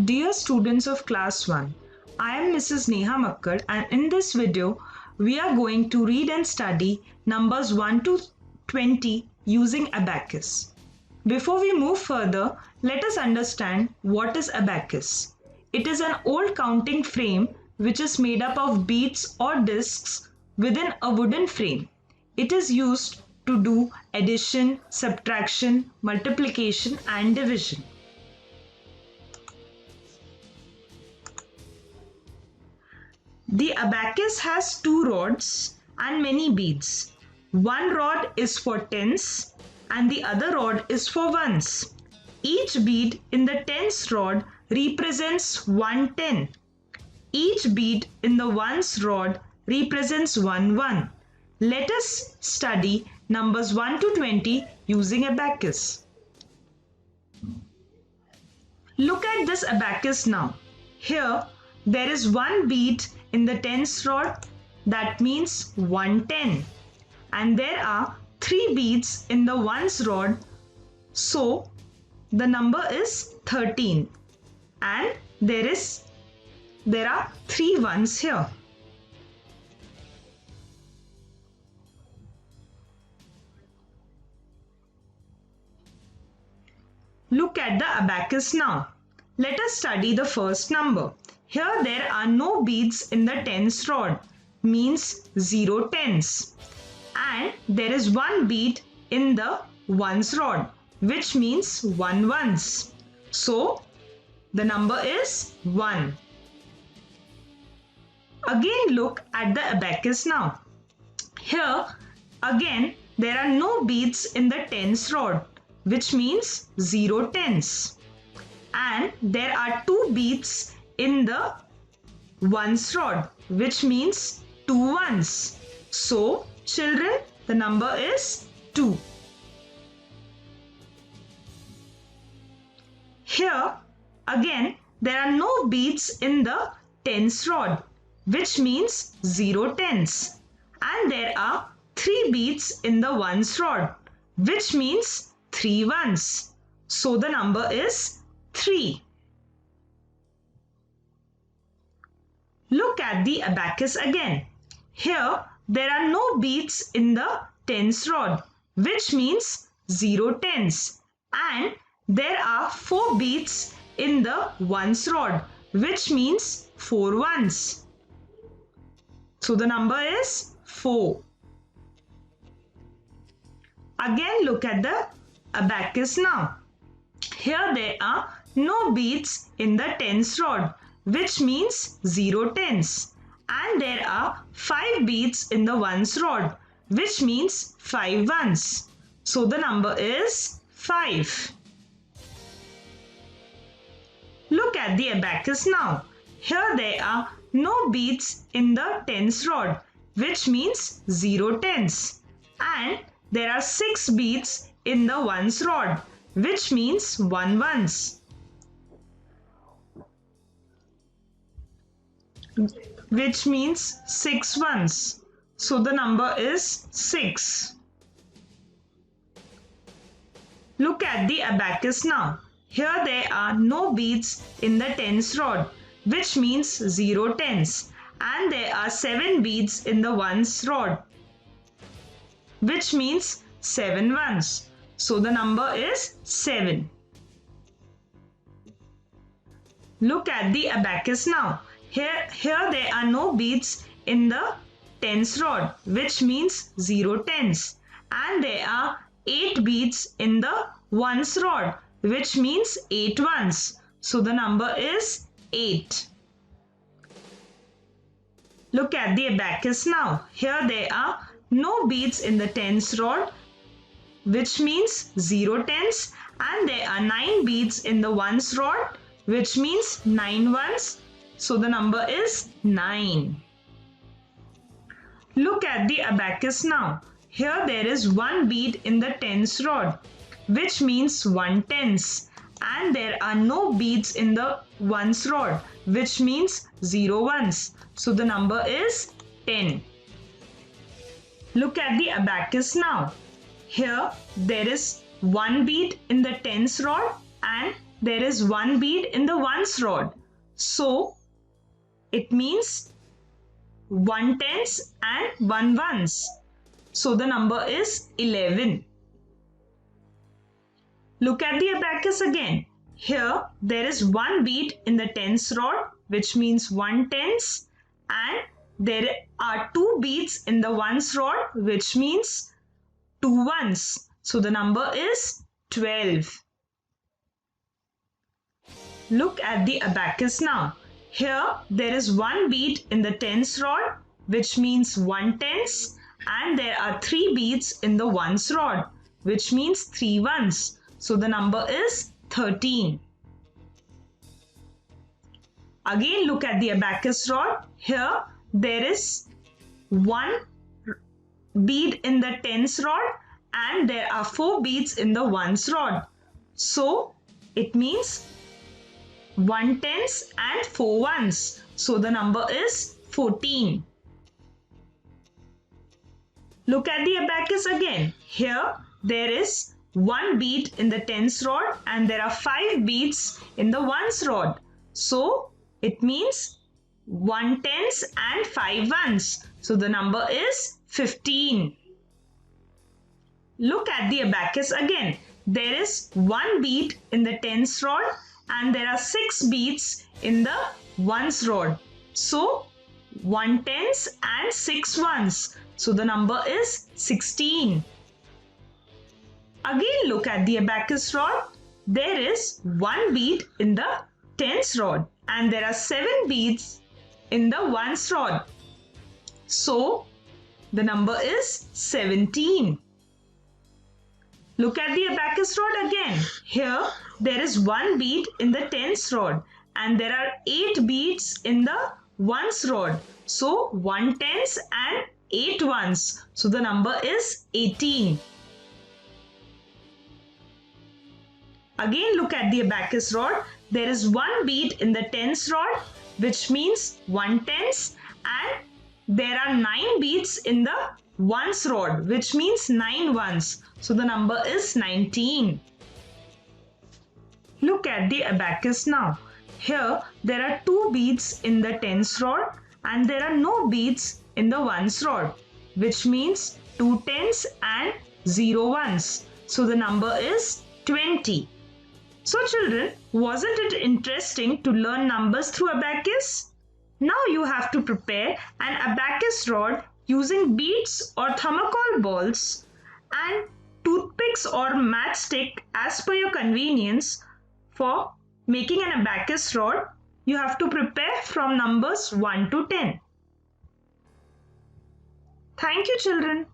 Dear students of class 1, I am Mrs. Neha Makkar and in this video we are going to read and study numbers 1 to 20 using abacus. Before we move further, let us understand what is abacus. It is an old counting frame which is made up of beads or discs within a wooden frame. It is used to do addition, subtraction, multiplication and division. The abacus has two rods and many beads. One rod is for tens and the other rod is for ones. Each bead in the tens rod represents 1 ten. Each bead in the ones rod represents 1 1. Let us study numbers 1 to 20 using abacus. Look at this abacus now. Here there is one bead in the tens rod, that means 1 10, and there are 3 beads in the ones rod, so the number is 13, and there are 3 ones here. Look at the abacus now. Let us study the first number. Here there are no beads in the tens rod, means 0 tens, and there is one bead in the ones rod, which means 1 ones. So the number is 1. Again look at the abacus now. Here again there are no beads in the tens rod, which means 0 tens, and there are 2 beads in the ones rod, which means 2 ones. So children, the number is 2. Here again there are no beads in the tens rod, which means 0 tens, and there are 3 beads in the ones rod, which means 3 ones. So the number is 3. Look at the abacus again. Here there are no beads in the tens rod, which means 0 tens, and there are 4 beads in the ones rod, which means 4 ones. So the number is 4. Again look at the abacus now. Here there are no beads in the tens rod, which means 0 tens, and there are 5 beads in the ones rod, which means 5 ones. So the number is 5. Look at the abacus now. Here there are no beads in the tens rod, which means 0 tens, and there are 6 beads in the ones rod, which means 1 ones. Which means 6 ones. So the number is 6. Look at the abacus now. Here there are no beads in the tens rod, which means 0 tens, and there are 7 beads in the ones rod, which means 7 ones. So the number is 7. Look at the abacus now. Here there are no beads in the tens rod, which means 0 tens, and there are 8 beads in the ones rod, which means 8 ones. So the number is 8. Look at the abacus now. Here there are no beads in the tens rod, which means 0 tens, and there are 9 beads in the ones rod, which means 9 ones. So the number is 9. Look at the abacus now. Here there is one bead in the tens rod, which means 1 tens, and there are no beads in the ones rod, which means 0 ones. So the number is 10. Look at the abacus now. Here there is one bead in the tens rod and there is one bead in the ones rod. So it means 1 tens and 1 ones. So the number is 11. Look at the abacus again. Here there is one bead in the tens rod, which means 1 tens, and there are 2 beads in the ones rod, which means 2 ones. So the number is 12. Look at the abacus now. Here there is one bead in the tens rod, which means 1 tens, and there are 3 beads in the ones rod, which means 3 ones. So the number is 13. Again look at the abacus rod. Here there is one bead in the tens rod and there are 4 beads in the ones rod. So it means 1 tens and 4 ones. So the number is 14. Look at the abacus again. Here there is one bead in the tens rod and there are 5 beads in the ones rod. So it means 1 tens and 5 ones. So the number is 15. Look at the abacus again. There is one bead in the tens rod and there are 6 beads in the ones rod. So 1 tens and 6 ones. So the number is 16. Again look at the abacus rod. There is one bead in the tens rod and there are 7 beads in the ones rod. So the number is 17. Look at the abacus rod again. Here there is one bead in the tens rod and there are 8 beads in the ones rod. So 1 tens and 8 ones. So the number is 18. Again look at the abacus rod. There is one bead in the tens rod, which means 1 tens, and there are 9 beads in the ones rod, which means 9 ones. So the number is 19. Look at the abacus now. Here there are 2 beads in the tens rod and there are no beads in the ones rod, which means 2 tens and 0 ones. So the number is 20. So children, wasn't it interesting to learn numbers through abacus? Now you have to prepare an abacus rod using beads or thermocol balls and toothpicks or matchstick as per your convenience. For making an abacus rod, you have to prepare from numbers 1 to 10. Thank you children.